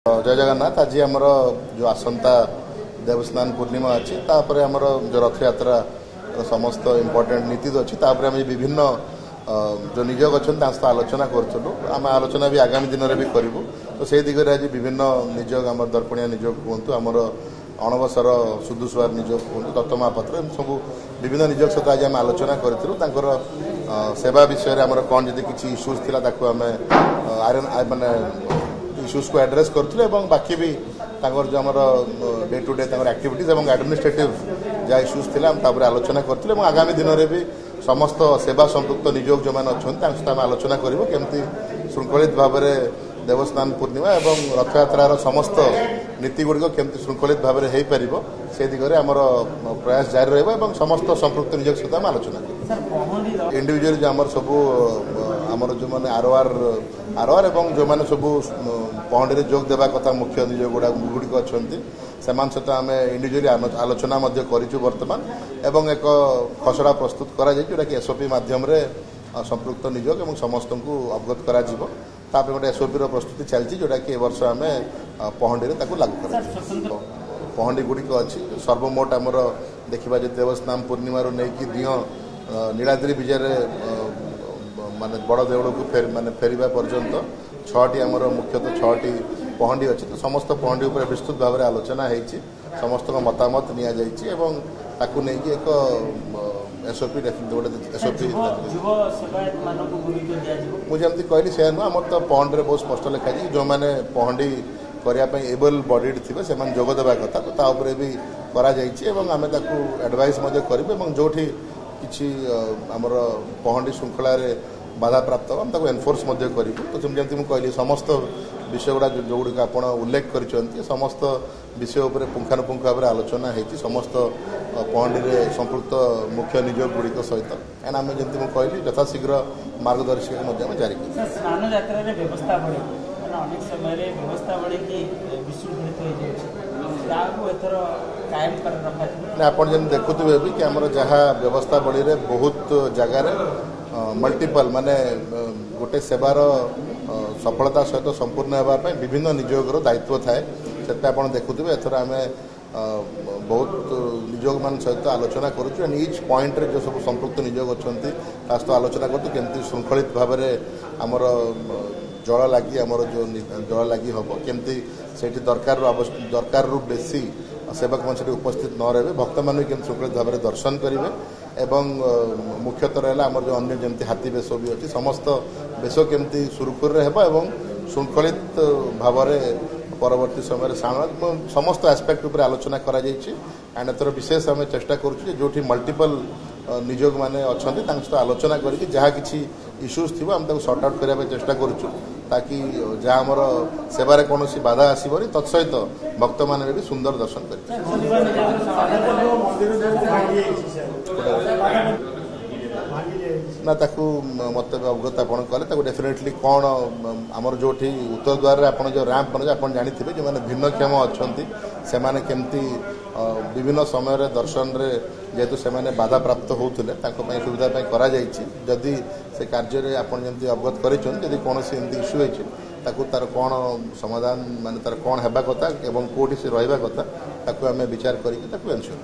जय जगन्नाथ। आज आमर जो आसंता देवस्नान पूर्णिमा अच्छी आमर जो रथ यात्रा समस्त इम्पोर्टेंट नीति अच्छी आम विभिन्न जो निजोग अच्छा आलोचना करूँ आम आलोचना भी आगामी दिन में भी करूँ। तो से दिगरे आज विभिन्न निजोग आम दर्पणिया निजोग कहतु आमर अणबसर सुदुसुआर निजोग कहतु दत्त महापात्र सब विभिन्न निजोग सहित आज आम आलोचना करूँ सेवा विषय में आमर कौन जब किसी इश्यूज थी आम मानने इश्यूज को एड्रेस करुले बाकी भी जो आमर डे टू डे एक्टिविटीज और एडमिनिस्ट्रेटिव जहाँ इश्यूज थी आलोचना करुले आगामी दिन में भी समस्त सेवा संपृक्त निजोग जो मैंने अच्छा आलोचना करूँ केमती श्रृंखलित भाव में देवस्नान पूर्णिमा और रथयात्रार समस्त नीति गुड़िक केमती श्रृंखलित भाव में हो पार से दिगरे आमर प्रयास जारी रहा समस्त संपृक्त निजोग सहित आम आलोचना कर इंडिविजुअल जो आमर सब आमर जो मैंने आर आर और जो मैंने सब पहंडी जोग देवा कथा मुख्य निजोग गुड़िक अच्छा से सहित आम इंडिविजुअली आलोचना करूँ बर्तमान एवं एक खसड़ा प्रस्तुत करा जोटा कि एसओपी माध्यम संपृक्त निजोग और समस्त को अवगत करा गोटे एसओपी प्रस्तुति चलती जोटा कि वर्ष आम पहंडी लागू कर पहंडी गुड़िक अच्छी सर्वमोट आमर देखा जो देवस्नान पूर्णिमा नहीं दिह नीलाद्री विजय माने बड़ देवड़ को माने फेरवा पर्यंत छटी आमर मुख्यतः छटी पहंडी अच्छी तो समस्त पहंडी उपर विस्तृत भाव में आलोचना होती समस्त मतामत नि नहीं एक एसओपी एसओपी मुझे एमती कहली से नुह आम तो पहंडी बहुत स्पष्ट लिखाई जो मैंने पहंडी करने एबल बडीड थे से जोग देवा कथा तो ताऊपर भी आम एडवाइस करूँ जो किसी आमर पहंडी श्रृंखला बाधा प्राप्त हम एनफोर्स करूँ। तो जमी मुझे कहली समस्त विषय गुड़ा जो गुड़िक आप उल्लेख कर समस्त विषय उपर पुंखानुपुंख भाव में आलोचना होती समस्त पहंडी संपृक्त मुख्य निजोग गुड़िक सहित क्या आम जमी मुझे कहली यथाशीघ्र मार्गदर्शिका जारी आप देखुवे भी कि आमर जहाँ व्यवस्था बड़ी रे बहुत जगार मल्टीपल माने गोटे सेवार सफलता सहित संपूर्ण होगापी विभिन्न निजोगर दायित्व थाए से आप देखुवे एथर आम बहुत निजोग मान सहित आलोचना करुँ इच पॉइंट रे जो सब संपृक्त निजोग अच्छा सहित आलोचना करूँ केमती श्रृंखलित भाव में आमर जल लगी आमर जो जल लगी हम केमती से दरकार बेसी सेवक मंच उपस्थित न रहे भक्त मान केमती श्रृंखलित भाव में दर्शन करेंगे एवं मुख्यतः रहा आमर जो अन्य जमी हाथी बेश भी अच्छी समस्त बेश केमती सुरखुर एवं श्रृंखलित भाव में परवर्ती समय समस्त एस्पेक्ट उपर आलोचना करा एंड एथर विशेष आम चेष्टा करूँ जो मल्टीपल निजोग मैंने अच्छा सहित आलोचना करके जहाँ किसी इश्यूज थी आम सर्ट आउट करने चेष्टा करूँ ताकि जहाँ आमर सेवार कौन बाधा आसबनी तत्सहित भक्त मैंने भी सुंदर दर्शन ना ताकू मत अवगत आप कले डेफिनेटली कौन आमर जो उत्तर द्वार आप जो रैंप बन आप जानी जो मैंने भिन्नक्षम अच्छा से केमती विभिन्न समय दर्शन रे जेहेतु से बाधा प्राप्त होते सुविधा करा जदि से कार्य आप जमी अवगत कर कौन इश्यू होती तार कौन समाधान माने तार कौन होगा कथा एवं कौटी से रहा कथा आम विचार करके एनश्योर